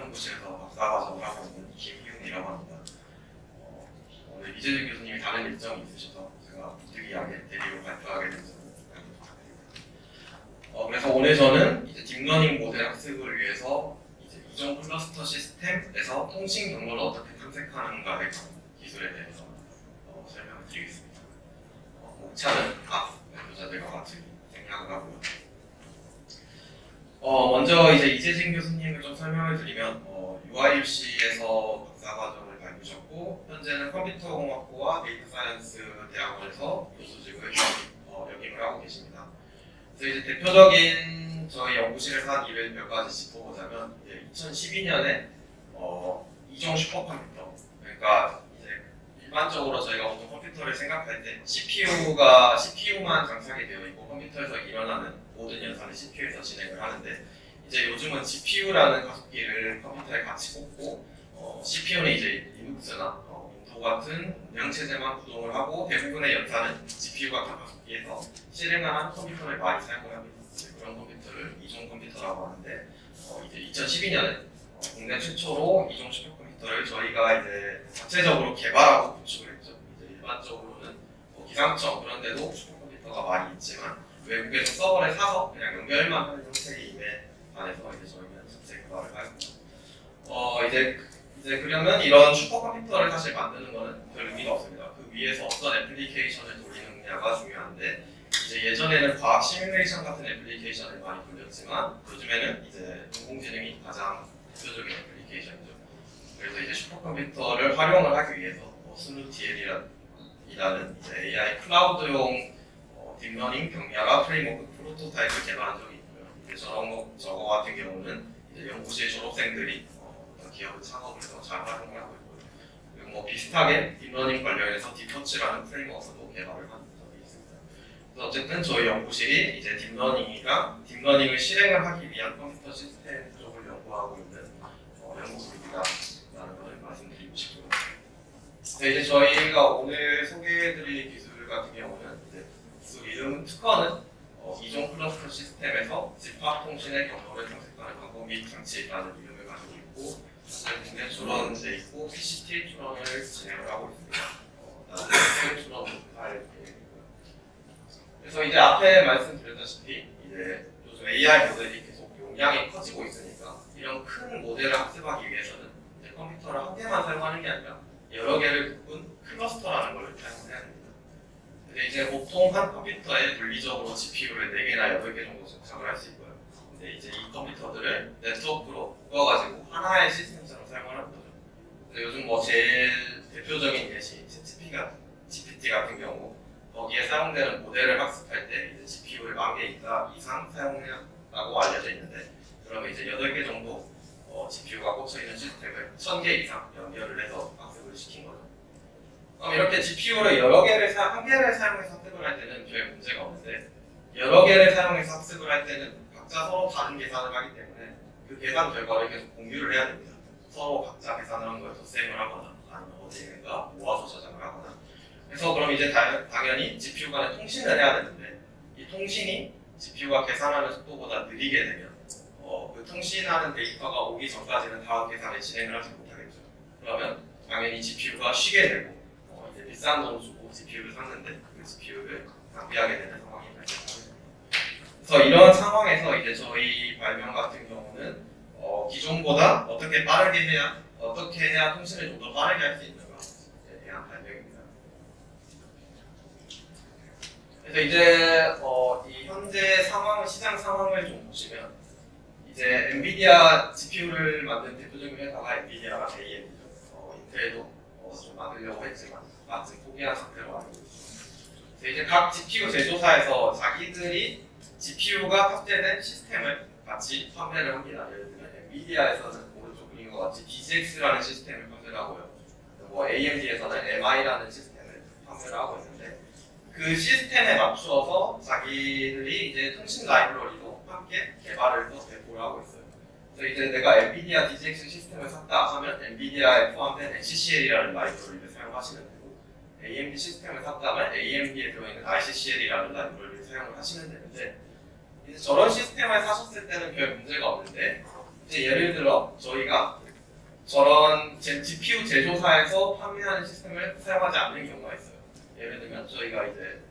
연구실에서 박사과정을 하고 있는 김희웅이라고 합니다. 오늘 이재준 교수님이 다른 일정이 있으셔서 제가 부득이하게 데리고 발표하게 된 점을 부탁드립니다. 그래서 오늘 저는 이제 딥러닝 모델 학습을 위해서 이제 이종 클러스터 시스템에서 통신 경로를 어떻게 탐색하는가에 관한 기술에 대해서 설명을 드리겠습니다. 목차는 앞 발표자들과 같이 생략을 하고요. 먼저 이제 이재진 교수님을 좀 설명을 드리면 UIUC에서 박사과정을 밟으셨고 현재는 컴퓨터공학부와 데이터 사이언스 대학원에서 교수직을 역임을 하고 계십니다. 그래서 이제 대표적인 저희 연구실에서 한 일을 몇 가지 짚어보자면 2012년에 이종 슈퍼컴퓨터, 그러니까 이제 일반적으로 저희가 보통 컴퓨터를 생각할 때 CPU만 장착이 되어 있고 컴퓨터에서 일어나는 모든 연산을 CPU에서 진행을 하는데 이제 요즘은 GPU라는 가속기를 컴퓨터에 같이 꽂고 CPU는 이제 리눅스나 윈도우 같은 운영체제만 구동을 하고 대부분의 연산은 GPU 같은 가속기에서 실행을 하는 컴퓨터를 많이 사용을 합니다. 그런 컴퓨터를 이종 컴퓨터라고 하는데 이제 2012년에 국내 최초로 이종 슈퍼컴퓨터를 저희가 이제 자체적으로 개발하고 구축을 했죠. 이제 일반적으로는 기상청 그런 데도 슈퍼컴퓨터가 많이 있지만 외국에서 서버를 사서 그냥 연결만 하는 형태임에 반해서 이제 저희는 자체 개발을 하고 이제 그러면 이런 슈퍼컴퓨터를 사실 만드는 거는 별 의미가 없습니다. 그 위에서 어떤 애플리케이션을 돌리느냐가 중요한데 이제 예전에는 과학 시뮬레이션 같은 애플리케이션을 많이 돌렸지만 요즘에는 이제 인공지능이 가장 대표적인 애플리케이션이죠. 그래서 이제 슈퍼컴퓨터를 활용을 하기 위해서 스누TL이라는 이제 AI 클라우드용 딥러닝 경미화가 프레임워크 프로토타입을 개발한 적이 있고요. 이제 저거 같은 경우는 이제 연구실 졸업생들이 기업을 창업을 해서 잘 활용을 하고 있고요. 그리고 뭐 비슷하게 딥러닝 관련해서 딥터치라는 프레임워크도 개발을 한 적이 있습니다. 그래서 어쨌든 저희 연구실이 이제 딥러닝을 실행을 하기 위한 컴퓨터 시스템 쪽을 연구하고 있는 연구소입니다라는 것을 말씀드리고 싶고요. 이제 저희가 오늘 소개해드릴 기술 같은 경우는 이제 기술 이름 특허는 이종 클러스터 시스템에서 집합 통신의 경로를 탐색하는 방법 및 장치라는 이름을 가지고 있고 국내 출원돼 있고 PCT 출원을 진행을 하고 있습니다. 나중에 출원도 할 계획이고요. 그래서 이제 앞에 말씀드렸다시피 이제 요즘 AI 모델이 계속 용량이 커지고 있으니까 이런 큰 모델을 학습하기 위해서는 이제 컴퓨터를 한 개만 사용하는 게 아니라 여러 개를 묶은 클러스터라는 걸 사용해야 됩니다. 근데 이제 보통 한 컴퓨터에 물리적으로 GPU를 4개나 8개 정도 장착을 할 수 있고요. 근데 이제 이 컴퓨터들을 네트워크로 묶어가지고 하나의 시스템처럼 사용을 하는 거죠. 요즘 뭐 제일 대표적인 예시 GPT 같은 경우 거기에 사용되는 모델을 학습할 때 이제 GPU를 10,000개 이상 사용한다고 알려져 있는데 그러면 이제 8개 정도 GPU가 꽂혀 있는 시스템을 1000개 이상 연결을 해서 학습을 시킨 거죠. 그럼 이렇게 GPU를 한 개를 사용해서 학습을 할 때는 별 문제가 없는데 여러 개를 사용해서 학습을 할 때는 각자 서로 다른 계산을 하기 때문에 그 계산 결과를 계속 공유를 해야 됩니다. 서로 각자 계산을 한 걸 덧셈을 하거나 아니면 어디에가 모아서 저장을 하거나 그래서 그럼 이제 당연히 GPU 간에 통신을 해야 되는데 이 통신이 GPU가 계산하는 속도보다 느리게 되면 그 통신하는 데이터가 오기 전까지는 다음 계산을 진행을 하지 못하겠죠. 그러면 당연히 GPU가 쉬게 되고 이제 비싼 돈 주고 GPU를 샀는데 그 GPU를 낭비하게 되는 상황이 발생하게 됩니다. 그래서 이런 상황에서 이제 저희 발명 같은 경우는 기존보다 어떻게 해야 통신을 좀 더 빠르게 할 수 있는가에 대한 발명입니다. 그래서 이제 이 현재 시장 상황을 좀 보시면 이제 엔비디아 GPU를 만든 대표적인 회사가 엔비디아가 AMD죠. 인텔도 좀 만들려고 했지만 아직 포기한 상태로 알고 있습니다. 이제 각 GPU 제조사에서 자기들이 GPU가 탑재된 시스템을 같이 판매를 합니다. 예를 들면 엔비디아에서는 오른쪽 그린 것 같이 DGX라는 시스템을 판매를 하고요. 뭐 AMD에서는 MI라는 시스템을 판매를 하고 있는데 그 시스템에 맞추어서 자기들이 이제 통신 라이브러리도 함께 개발을 해서 배포를 하고 있어요. 그래서 이제 내가 엔비디아 DGX 시스템을 샀다 하면 엔비디아에 포함된 NCCL이라는 라이브러리를 사용하시면 되고 AMD 시스템을 샀다면 AMD에 들어있는 ICCL이라는 라이브러리를 사용을 하시면 되는데 이제 저런 시스템을 사셨을 때는 별 문제가 없는데 이제 예를 들어 저희가 저런 GPU 제조사에서 판매하는 시스템을 사용하지 않는 경우가 있어요. 예를 들면 저희가 이제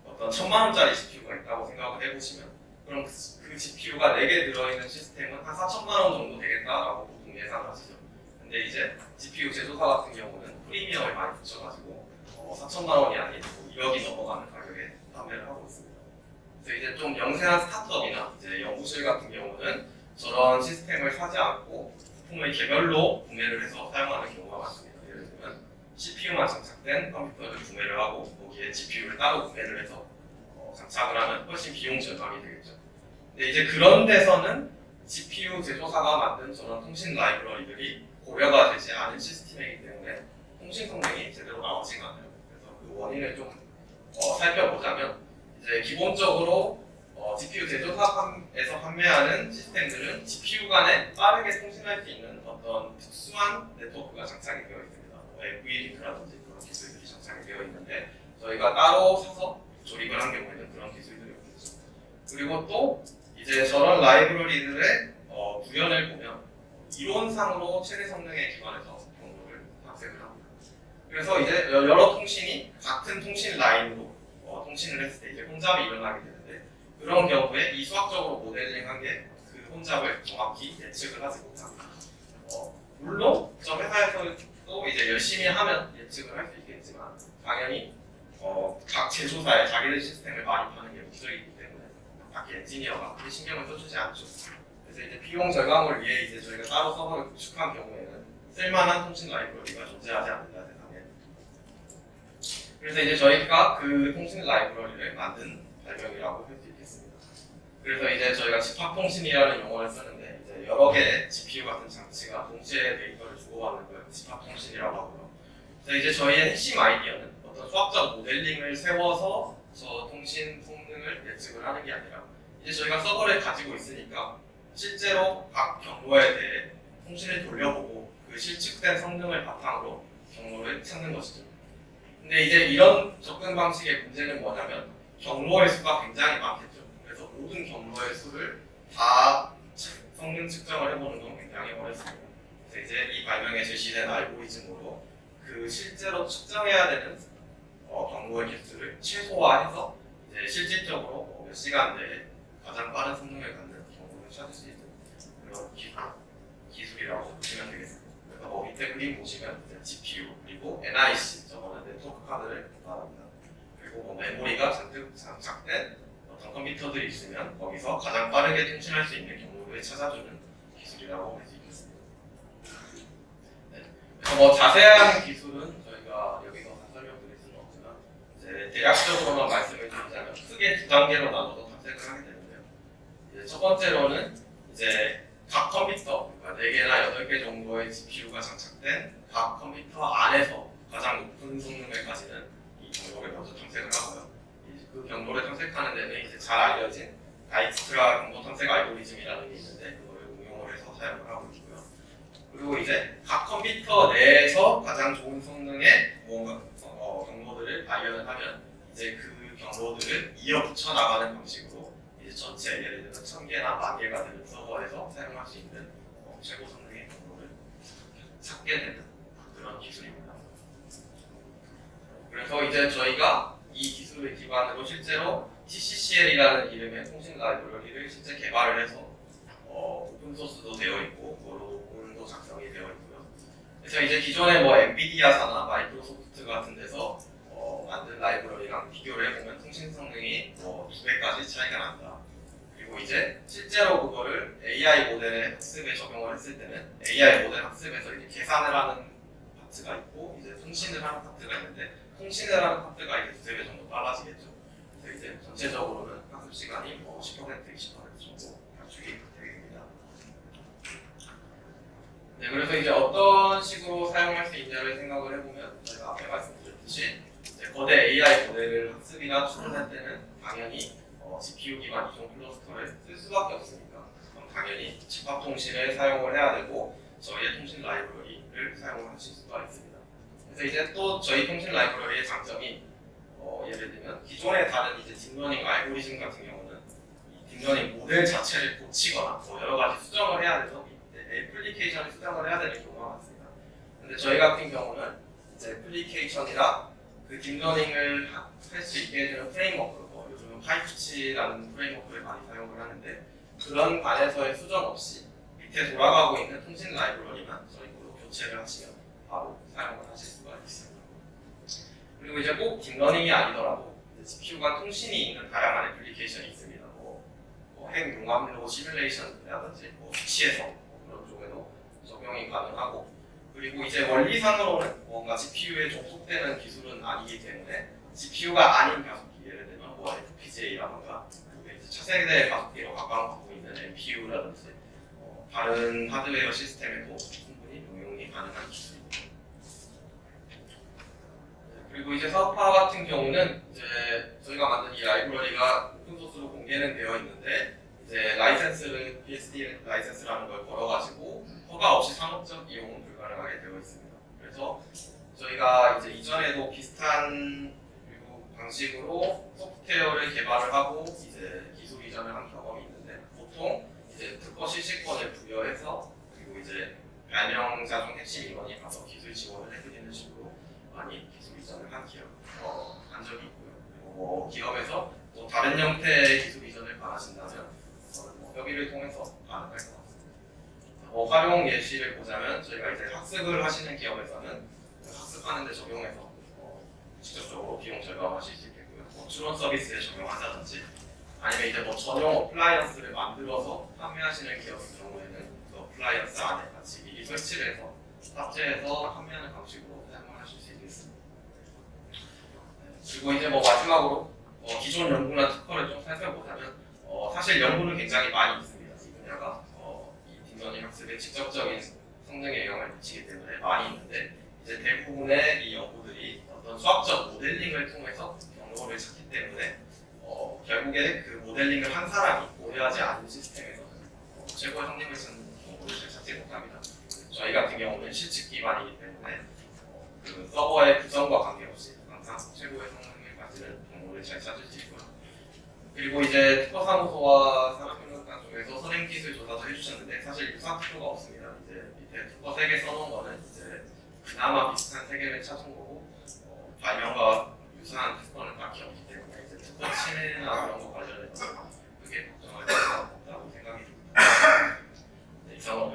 어떤 1000만 원짜리 GPU가 있다고 생각을 해보시면 그럼 그 GPU가 4개 들어있는 시스템은 한 4천만 원 정도 되겠다라고 보통 예상하시죠. 근데 이제 GPU 제조사 같은 경우는 프리미엄을 많이 붙여가지고 4천만 원이 아닌 2억이 넘어가는 가격에 판매를 하고 있습니다. 그래서 이제 좀 영세한 스타트업이나 이제 연구실 같은 경우는 저런 시스템을 사지 않고 부품을 개별로 구매를 해서 사용하는 경우가 많습니다. 예를 들면 CPU만 장착된 컴퓨터를 구매를 하고 거기에 GPU를 따로 구매를 해서 장착을 하면 훨씬 비용 절감이 되겠죠. 근데 이제 그런 데서는 GPU 제조사가 만든 저런 통신 라이브러리들이 고려가 되지 않은 시스템이기 때문에 통신 성능이 제대로 나오지가 않아요. 그래서 그 원인을 좀 살펴보자면 이제 기본적으로 GPU 제조사에서 판매하는 시스템들은 GPU 간에 빠르게 통신할 수 있는 어떤 특수한 네트워크가 장착이 되어 있습니다. FE-링크라든지 그런 기술들이 장착이 되어 있는데 저희가 따로 사서 조립을 한 경우에는 그런 기술들이 없겠죠. 그리고 또 이제 저런 라이브러리들의 구현을 보면 이론상으로 최대 성능에 기반해서 경로를 탐색을 합니다. 그래서 이제 여러 통신이 같은 통신 라인으로 통신을 했을 때 이제 혼잡이 일어나게 되는데 그런 경우에 이 수학적으로 모델링한 게 그 혼잡을 정확히 예측을 하지 못합니다. 물론 저 회사에서도 이제 열심히 하면 예측을 할 수 있겠지만 당연히 각 제조사에 자기들 시스템을 많이 파는 게 목적이기 때문에 각 엔지니어가 크게 신경을 써주지 않죠. 그래서 이제 비용 절감을 위해 이제 저희가 따로 서버를 구축한 경우에는 쓸만한 통신 라이브러리가 존재하지 않는다 세상에. 그래서 이제 저희가 그 통신 라이브러리를 만든 발명이라고 할 수 있겠습니다. 그래서 이제 저희가 집합통신이라는 용어를 쓰는데 이제 여러 개의 GPU 같은 장치가 동시에 데이터를 주고받는 걸 집합통신이라고 하고요. 그래서 이제 저희의 핵심 아이디어는 어떤 수학적 모델링을 세워서 저 통신 성능을 예측을 하는 게 아니라 이제 저희가 서버를 가지고 있으니까 실제로 각 경로에 대해 통신을 돌려보고 그 실측된 성능을 바탕으로 경로를 찾는 것이죠. 근데 이제 이런 접근 방식의 문제는 뭐냐면 경로의 수가 굉장히 많겠죠. 그래서 모든 경로의 수를 다 성능 측정을 해보는 건 굉장히 어렵습니다. 그래서 이제 이 발명에 제시된 알고리즘으로 그 실제로 측정해야 되는 경로의 개수를 최소화해서 이제 실질적으로 몇 시간 내에 가장 빠른 성능을 갖는 경로를 찾을 수 있는 그런 기술이라고 보시면 되겠습니다. 그래서 밑에 그림 보시면 이제 GPU 그리고 NIC 저거는 네트워크 카드를 말합니다. 그리고 메모리가 잔뜩 장착된 어떤 컴퓨터들이 있으면 거기서 가장 빠르게 통신할 수 있는 경로를 찾아주는 기술이라고 할 수 있겠습니다. 네. 그래서 자세한 기술은 저희가 여기서 다 설명드릴 수는 없지만 이제 대략적으로만 말씀을 드리자면 크게 두 단계로 나눠서 탐색을 하게 되는데요. 이제 첫 번째로는 이제 각 컴퓨터, 그러니까 4개나 8개 정도의 GPU가 장착된 각 컴퓨터 안에서 가장 높은 성능을 가지는 이 경로를 먼저 탐색을 하고요. 그 경로를 탐색하는 데는 이제 잘 알려진 다이크스트라 경로 탐색 알고리즘이라는 게 있는데 그거를 응용을 해서 사용을 하고 있고요. 그리고 이제 각 컴퓨터 내에서 가장 좋은 성능의 무언가 경로들을 발견을 하면 이제 그 경로들을 이어붙여 나가는 방식으로 이제 전체 예를 들면 1000개나 10,000개가 되는 서버에서 사용할 수 있는 최고 성능의 경로를 찾게 되는 그런 기술입니다. 그래서 이제 저희가 이 기술을 기반으로 실제로 TCCL이라는 이름의 통신 라이브러리를 실제 개발을 해서 오픈소스도 되어 있고 논문도 작성이 되어 있고요. 그래서 이제 기존의 뭐 엔비디아사나 마이크로소프트 같은 데서 만든 라이브러리랑 비교를 해보면 통신 성능이 2배까지 차이가 난다. 그리고 이제 실제로 그거를 AI 모델의 학습에 적용을 했을 때는 AI 모델 학습에서 이제 계산을 하는 파트가 있고 이제 통신을 하는 파트가 있는데 통신을 하는 파트가 이제 2-3배 정도 빨라지겠죠. 그래서 이제 전체적으로는 학습 시간이 10% 20% 정도 단축이 되게 됩니다. 네, 그래서 이제 어떤 식으로 사용할 수 있냐를 생각을 해보면 저희가 앞에 말씀드렸듯이 이제 거대 AI 모델을 학습이나 추론할 때는 당연히 GPU 기반 이종 클러스터를 쓸 수밖에 없으니까 그럼 당연히 집합 통신을 사용을 해야 되고 저희의 통신 라이브러리를 사용을 하실 수가 있습니다. 그래서 이제 또 저희 통신 라이브러리의 장점이 예를 들면 기존의 다른 이제 딥러닝 알고리즘 같은 경우는 이 딩러닝 모델 자체를 고치거나 뭐 여러 가지 수정을 해야 돼서 애플리케이션을 수정을 해야 되는 경우가 많습니다. 근데 저희 같은 경우는 이제 애플리케이션이랑 그 딥러닝을 할 수 있게 해주는 프레임워크, 뭐 요즘은 파이프치라는 프레임워크를 많이 사용을 하는데 그런 반에서의 수정 없이 밑에 돌아가고 있는 통신 라이브러리만 저희 걸로 교체를 하시면 바로 사용을 하실 수가 있습니다. 그리고 이제 꼭 딥러닝이 아니더라도 GPU가 통신이 있는 다양한 애플리케이션이 있습니다. 핵 융합로 시뮬레이션이라든지 수치에서 그런 쪽에도 적용이 가능하고, 그리고 이제 원리상으로는 뭔가 GPU에 종속되는 기술은 아니기 때문에 GPU가 아닌 가속기, 예를 들면 뭐 FPGA라든가 이제 차세대 가속기로 가까워 있는 NPU라든지 다른 하드웨어 시스템에도 충분히 응용이 가능한 기술입니다. 그리고 이제 사업화 같은 경우는 이제 저희가 만든 이 라이브러리가 오픈소스로 공개는 되어 있는데 이제 라이센스를 BSD 라이센스라는 걸 걸어가지고 허가 없이 상업적 이용은 불가능하게 되어 있습니다. 그래서 저희가 이제 이전에도 비슷한 방식으로 소프트웨어를 개발을 하고 이제 기술 이전을 한 경험이 있는데 보통 이제 특허 실시권을 부여해서 그리고 이제 발명자 중 핵심 인원이 가서 기술 지원을 해드리는 식으로 많이 기술 이전을 한 적이 있고요. 그리고 뭐 기업에서 또 다른 형태의 기술 이전을 바라신다면 협의를 통해서 가능할 것 같습니다. 활용 예시를 보자면 저희가 이제 학습을 하시는 기업에서는 학습하는 데 적용해서 직접적으로 비용 절감하실 수 있겠고요. 추론 서비스에 적용한다든지 아니면 이제 뭐 전용 어플라이언스를 만들어서 판매하시는 기업의 경우에는 그 어플라이언스 안에 같이 미리 설치를 해서 탑재해서 판매하는 방식으로 사용을 하실 수 있겠습니다. 그리고 이제 뭐 마지막으로 기존 연구나 특허를 좀 살펴보자면 사실 연구는 굉장히 많이 있습니다. 이 분야가 이 딥러닝 학습에 직접적인 성능에 영향을 미치기 때문에 많이 있는데 이제 대부분의 이 연구들이 어떤 수학적 모델링을 통해서 경로를 찾기 때문에 결국에 그 모델링을 한 사람이 오해하지 않은 시스템에서는 최고의 성능을 찾는 경로를 잘 찾지 못합니다. 저희 같은 경우는 실측 기반이기 때문에 그 서버의 구성과 관계없이 항상 최고의 성능을 가지는 경로를 잘 찾을 수 있고요. 그리고 이제 특허사무소와 산업평론가 쪽에서 선행기술 조사도 해주셨는데 사실 유사한 특허가 없습니다. 이제 밑에 특허 3개 써놓은 거는 이제 그나마 비슷한 3개를 찾은 거고 발명과 유사한 특허는 딱히 없기 때문에 이제 특허 침해나 그런 거 관련해서 크게 걱정할 필요가 없다고 생각이 듭니다. 네, 이상으로